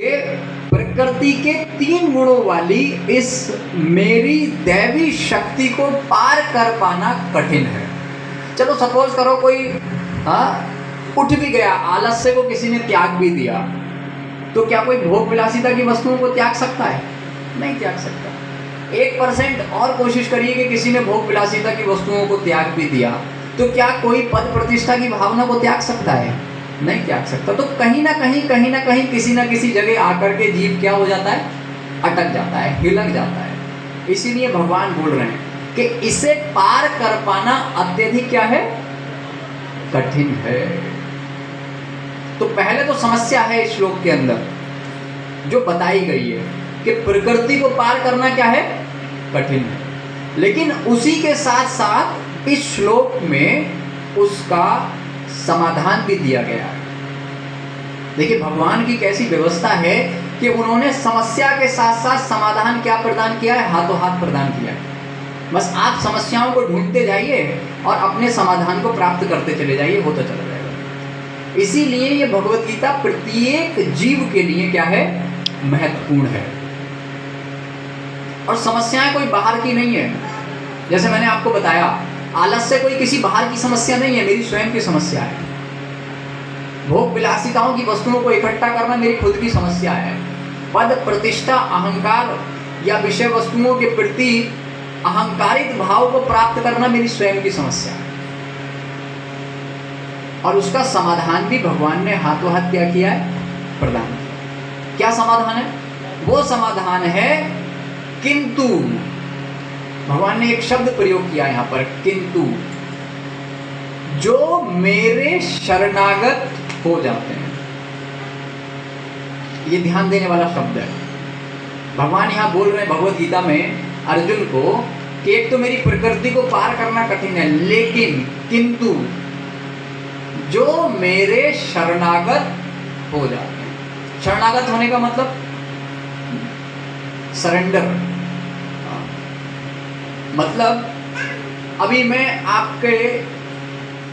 ये प्रकृति के 3 गुणों वाली इस मेरी दैवी शक्ति को पार कर पाना कठिन है। चलो सपोज करो कोई उठ भी गया, आलस्य को किसी ने त्याग भी दिया, तो क्या कोई भोग विलासिता की वस्तुओं को त्याग सकता है? नहीं त्याग सकता। 1% और कोशिश करिए कि किसी ने भोग विलासिता की वस्तुओं को त्याग भी दिया, तो क्या कोई पद प्रतिष्ठा की भावना को त्याग सकता है? नहीं त्याग सकता। तो कहीं ना कहीं किसी ना किसी जगह आकर के जीव क्या हो जाता है? अटक जाता है, हिलक जाता है। इसीलिए भगवान बोल रहे हैं कि इसे पार कर पाना अत्यधिक क्या है? कठिन है। तो पहले तो समस्या है इस श्लोक के अंदर जो बताई गई है कि प्रकृति को पार करना क्या है? कठिन है। लेकिन उसी के साथ साथ इस श्लोक में उसका समाधान भी दिया गया है। देखिए भगवान की कैसी व्यवस्था है कि उन्होंने समस्या के साथ साथ समाधान क्या प्रदान किया है? हाथों हाथ प्रदान किया है। बस आप समस्याओं को ढूंढते जाइए और अपने समाधान को प्राप्त करते चले जाइए, होता चला जाएगा। इसीलिए ये भगवत गीता प्रत्येक जीव के लिए क्या है? महत्वपूर्ण है। और समस्याएं कोई बाहर की नहीं है। जैसे मैंने आपको बताया, आलस्य कोई किसी बाहर की समस्या नहीं है, मेरी स्वयं की समस्या है। भोग विलासिताओं की वस्तुओं को इकट्ठा करना मेरी खुद की समस्या है। पद प्रतिष्ठा अहंकार या विषय वस्तुओं के प्रति अहंकारित भाव को प्राप्त करना मेरी स्वयं की समस्या है। और उसका समाधान भी भगवान ने हाथों हाथ क्या किया है? प्रदान किया। क्या समाधान है? वो समाधान है किंतु। भगवान ने एक शब्द प्रयोग किया यहाँ पर, किंतु। जो मेरे शरणागत हो जाते हैं, ये ध्यान देने वाला शब्द है। भगवान यहाँ बोल रहे हैं भगवत गीता में अर्जुन को कि एक तो मेरी प्रकृति को पार करना कठिन है, लेकिन किंतु जो मेरे शरणागत हो जाते हैं। शरणागत होने का मतलब सरेंडर, मतलब अभी मैं आपके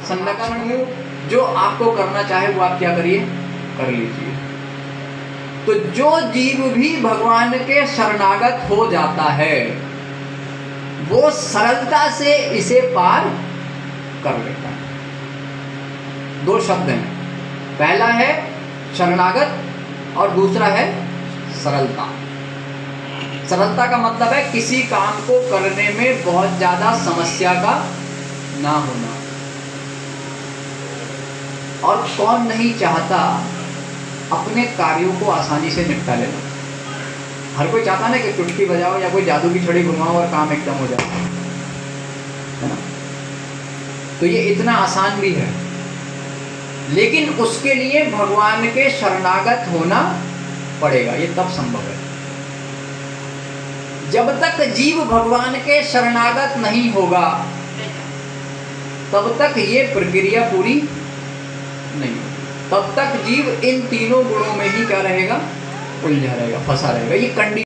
संरक्षण हूं, जो आपको करना चाहे वो आप क्या करिए? कर लीजिए। तो जो जीव भी भगवान के शरणागत हो जाता है वो सरलता से इसे पार कर लेता है। 2 शब्द हैं, पहला है शरणागत और दूसरा है सरलता। सरलता का मतलब है किसी काम को करने में बहुत ज्यादा समस्या का ना होना। और कौन नहीं चाहता अपने कार्यों को आसानी से निपटा लेना? हर कोई चाहता ना कि चुटकी बजाओ या कोई जादू की छड़ी घुमाओ और काम एकदम हो जाए, है ना? तो ये इतना आसान भी है, लेकिन उसके लिए भगवान के शरणागत होना पड़ेगा। ये तब संभव है। जब तक जीव भगवान के शरणागत नहीं होगा तब तक ये प्रक्रिया पूरी नहीं। तब तक जीव इन तीनों गुणों में ही क्या रहेगा? उलझा रहेगा, फंसा रहेगा। ये कंडीशन